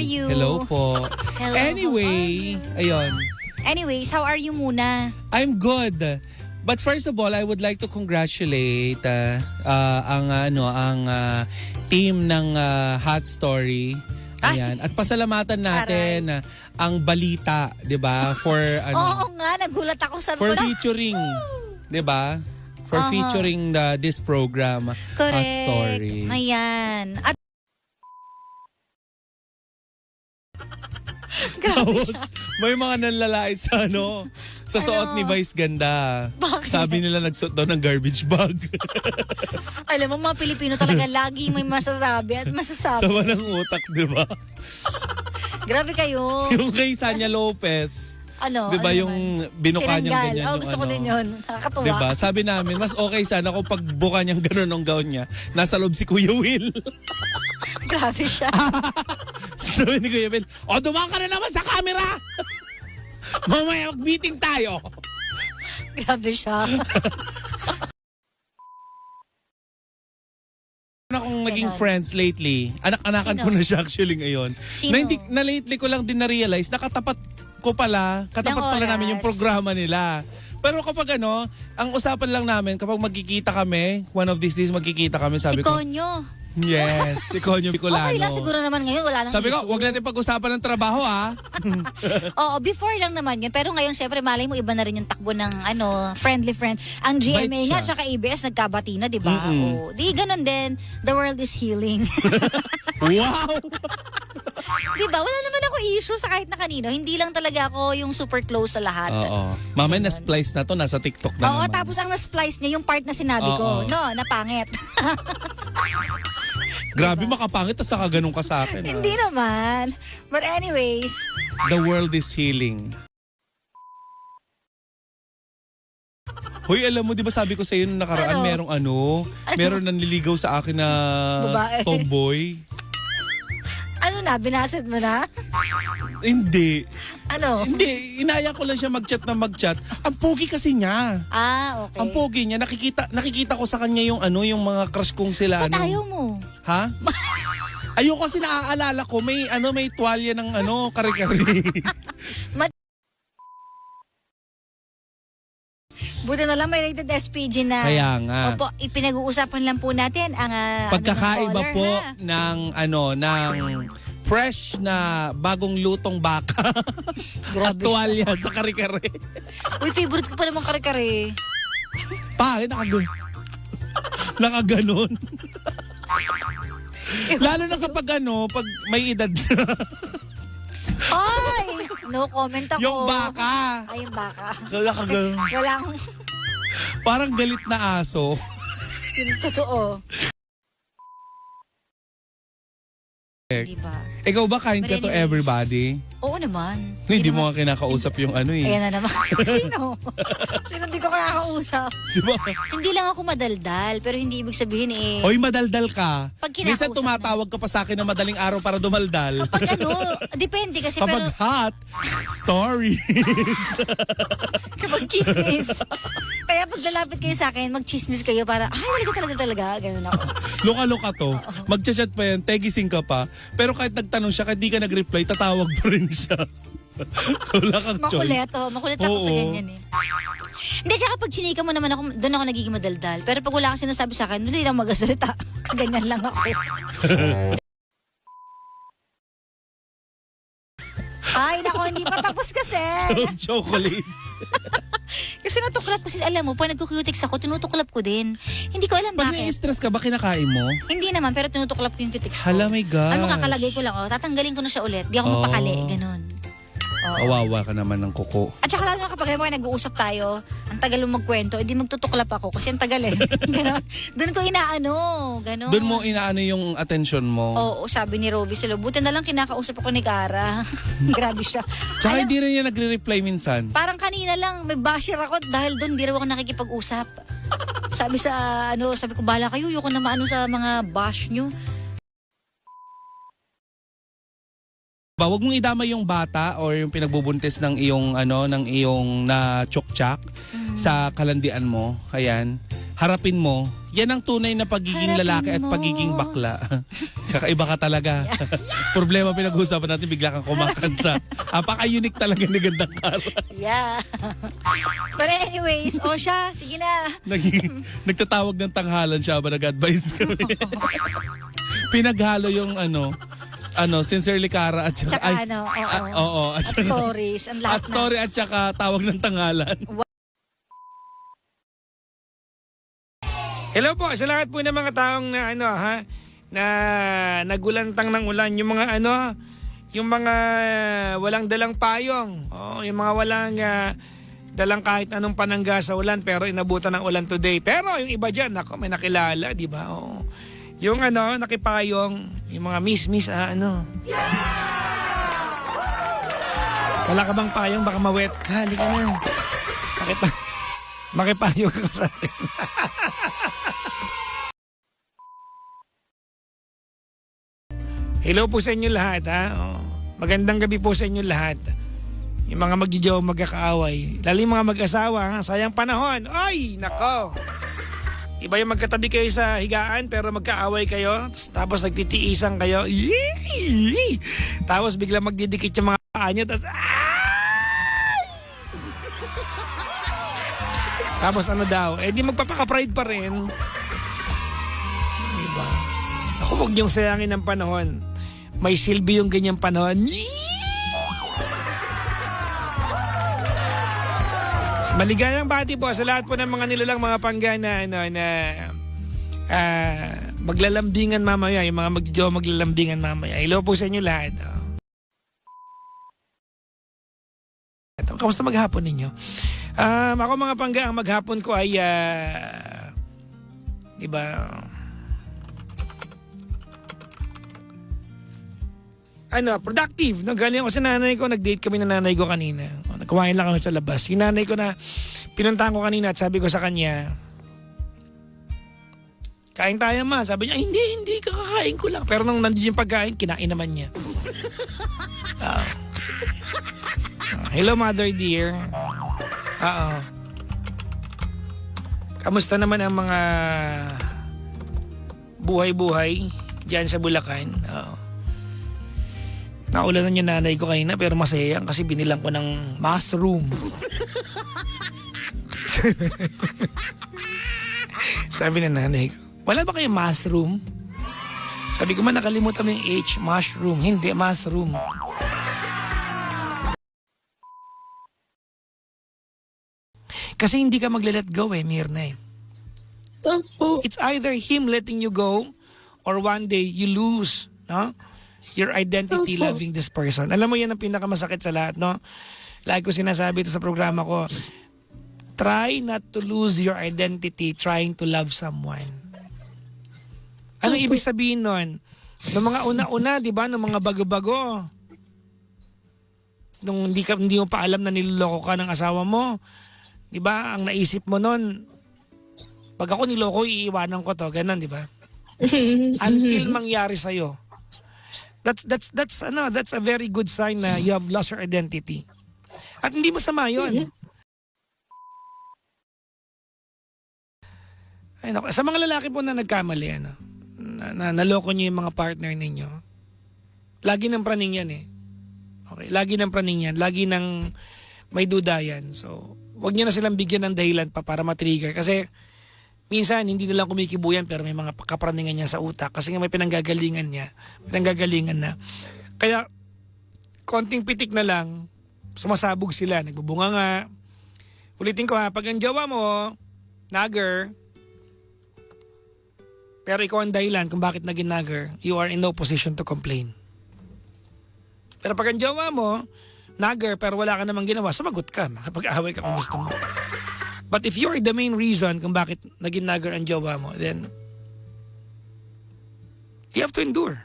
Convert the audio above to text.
are you? Hello po. Hello, Anyway, ayun. Anyways, how are you muna? I'm good. But first of all, I would like to congratulate ang team ng Hot Story. Ayan. At pasalamatan natin ang balita, 'di ba? For Oo nga, nagulat ako sa for featuring, 'di ba? For featuring this program, Correct. Hot Story. Ayan. At Tapos, may mga nanlalait sa sa suot ni Vice Ganda. Bakit? Sabi nila nagsuot daw ng garbage bag. alam mo, mga Pilipino talaga lagi may masasabi at masasabi. Sama ng utak, di ba? Grabe kayo. Yung kay Sanya Lopez. Ano? Di ba ano yung naman? binuka niyang ganyan? Oh, yung gusto ko din yun. Nakakatuwa. Di ba? Sabi namin, mas okay sana kung pagbuka niyang gano'n ng gown niya, nasa loob si Kuya Will. Grabe siya. Sabi ni Kuya Will, dumaan ka na naman sa camera! Mamaya mag-meeting tayo! Grabe siya. Akong naging friends lately. Anak-anakan Sino? ko na siya actually ngayon. Sino? Na lately ko lang din na-realize, katapat pala Ng namin yung oras. programa nila. Pero kapag ang usapan lang namin, kapag magkikita kami, one of these days magkikita kami, sabi Si ko, Konyo. yes, si Konyo Bicolano. Okay lang siguro naman ngayon, wala nang Sabi ko, issue. wag natin pag-usapan ng trabaho Oo, before lang naman yun. Pero ngayon, syempre, malay mo, iba na rin yung takbo ng friendly friend. Ang GMA Bait nga, siya. tsaka ABS, nagkabati na, di ba? Oh, di, ganun din. The world is healing. Wow! di ba? Wala naman ako issue sa kahit na kanino. Hindi lang talaga ako yung super close sa lahat. Oo. Mamaya na-splice na to, nasa TikTok na Oo, naman. tapos ang na-splice niya yung part na sinabi Oo. ko. No, napangit. Grabe, makapangit, tas nakaganon ka sa akin. Hindi naman. But anyways, The world is healing. Hoy, alam mo, di ba sabi ko sa iyo nung nakaraan, Ano? meron nanliligaw sa akin na Babae. tomboy. ano na, binasad mo na? Hindi. Ano? Hindi, inaya ko lang siya mag-chat na mag-chat. Ang pogi kasi niya. Ah, okay. Ang pogi niya, nakikita ko sa kanya yung yung mga crush kong sila. Ba't ayaw mo? Ha? Ayoko kasi naaalala ko, may tuwalya ng kare-kare. Buti na lang may rated SPG na. Kaya nga. Opo, ipinag-uusapan lang po natin ang Pagkakaiba caller, po ha? ng fresh na bagong lutong baka at Grabe tuwalya sa kare-kare. Uy, favorite ko pa naman kare-kare. Bakit nakaganon? Lalo na kapag pag may edad na. Ay! No comment ako. Yung baka. Ay, yung baka. Nakaganon. Walang, Parang galit na aso. yung totoo. Diba? Ikaw ba kind ka to But anyways, everybody? Oo naman. Hindi mo nga kinakausap yung Ayan na naman. Sino? Sino hindi ko kinakausap? Di ba? Hindi lang ako madaldal, pero hindi ibig sabihin Hoy, madaldal ka. Pag kinakausap Minsan tumatawag ka pa sa akin na madaling araw para dumaldal. Pag depende kasi Kapag pero hot, stories. kapag chismis. Kaya pag lalapit kayo sa akin, mag-chismis kayo para, talaga, ganun ako. Luka-luka to. Magchat-chat pa yan, tegising ka pa. Pero kahit nagtanong siya, kahit di ka nag-reply, tatawag pa rin siya. Wala kang choice. Makulit ako sa Oo. ganyan eh. Hindi, tsaka pag chinika mo naman ako, doon ako nagiging madaldal. Pero pag wala kang sinasabi sa akin, hindi lang magasalita. Kaganyan lang ako. Ay, nako, hindi pa tapos kasi. Chocolate. Kasi natuklap ko, alam mo, pag nagkukutiks ako, tinutuklap ko din. Hindi ko alam Pag bakit. nai-stress ka ba, kinakain mo? Hindi naman, pero tinutuklap ko yung cutics ko. Hala, my gosh. Ano, kakalagay ko lang, tatanggalin ko na siya ulit. Di ako mapakali, ganun. Kawawa ka naman ng kuko. At saka lalo na kapag nag-uusap tayo, ang tagal mo magkwento, edi magtutuklap ako kasi ang tagal eh. Ganon. Doon ko inaano, ganon. Doon mo inaano yung attention mo. Oo, sabi ni Roby sila, buti na lang kinakausap ako ni Cara. Grabe siya. Tsaka Alam, hindi rin niya nagre-reply minsan. parang kanina lang may basher ako dahil doon di raw ako nakikipag-usap. Sabi sabi ko, bahala kayo, ayoko na maano sa mga bash nyo. Huwag mong idama yung bata or yung pinagbubuntis ng iyong na chokchak sa kalandian mo. Ayan. harapin mo, yan ang tunay na pagiging Harapin lalaki at mo. pagiging bakla. Kakaiba ka talaga. Problema pinag-uusapan natin, bigla kang kumakanta. Apaka-unique talaga ni Gandang Kara. Yeah. But anyways, o siya, sige na. Nagtatawag ng tanghalan siya ba nag-advise kami. Pinaghalo yung Sincerely Kara at saka, Tsaka ano, oo. oo, At stories, ang lahat at story at saka tawag ng tanghalan. Hello po sa lahat po ng mga taong na na nagulantang ng ulan, yung mga yung mga walang dalang payong, yung mga walang dalang kahit anong panangga sa ulan pero inabutan ng ulan today. Pero yung iba diyan, nako, may nakilala, di ba? Yung nakipayong, yung mga miss wala ka bang payong, baka mawet ka, halika na. Makipayong ka sa akin. Hello po sa inyo lahat, magandang gabi po sa inyo lahat. Yung mga magjijaw, magkakaaway, lalo yung mga mag-asawa, sayang panahon. Ay, nako. Iba yung magkatabi kayo sa higaan pero magkaaway kayo, tapos nagtitiisan kayo. Yee! Tapos bigla magdidikit yung mga paa nyo, tapos daw, di magpapaka-pride pa rin. Diba? Ako, huwag niyong sayangin ng panahon. May silbi yung ganyang panahon. Maligayang bati po sa lahat po ng mga nilalang mga pangga na maglalambingan mamaya, yung mga maglalambingan mamaya. Hello po sa inyo lahat. Kamusta maghapon ninyo? Ako mga pangga, ang maghapon ko ay productive. Galing ako sa nanay ko, nag-date kami ng nanay ko kanina. Nagkumain lang kami sa labas. Yung nanay ko na pinuntahan ko kanina at sabi ko sa kanya, kain tayo ma. Sabi niya, hindi, kakakain ko lang. Pero nung nandun yung pagkain, kinain naman niya. Hello mother dear. Kamusta naman ang mga buhay-buhay diyan sa Bulacan? Naulanan yung nanay ko kanina pero masaya yan kasi binilang ko ng mushroom. Sabi ng nanay ko, wala ba kayong mushroom? Sabi ko, nakalimutan mo yung H, mushroom. Hindi, mushroom. Kasi hindi ka magle-let go Mirna. It's either him letting you go or one day you lose, no? Your identity loving this person. Alam mo yan ang pinakamasakit sa lahat, no? Lagi ko sinasabi ito sa programa ko, try not to lose your identity trying to love someone. Ano ibig sabihin nun? Noong mga una-una, di ba? Noong mga bago-bago. Nung hindi mo pa alam na niloloko ka ng asawa mo, di ba? Ang naisip mo nun, pag ako niloko, iiwanan ko to. Ganon, di ba? Until mangyari sa'yo. That's a very good sign na you have lost your identity. At hindi masama yun. Ay, naku, sa mga lalaki po na nagkamali, na naloko niyo yung mga partner ninyo, lagi ng praning yan Okay, lagi ng praning yan. Lagi ng may duda yan. So, wag niyo na silang bigyan ng dahilan pa para matrigger. Kasi, minsan, hindi nilang kumikibuyan pero may mga kapraningan niya sa utak kasi nga may pinanggagalingan na. Kaya, konting pitik na lang, sumasabog sila, nagbubunga nga. Ulitin ko pag ang jowa mo, nagger, pero ikaw ang dahilan kung bakit naging nagger, you are in no position to complain. Pero pag ang jowa mo, nagger, pero wala ka namang ginawa, sumagot ka, makapag-away ka kung gusto mo. But if you are the main reason kung bakit naging nagger ang jowa mo, then you have to endure.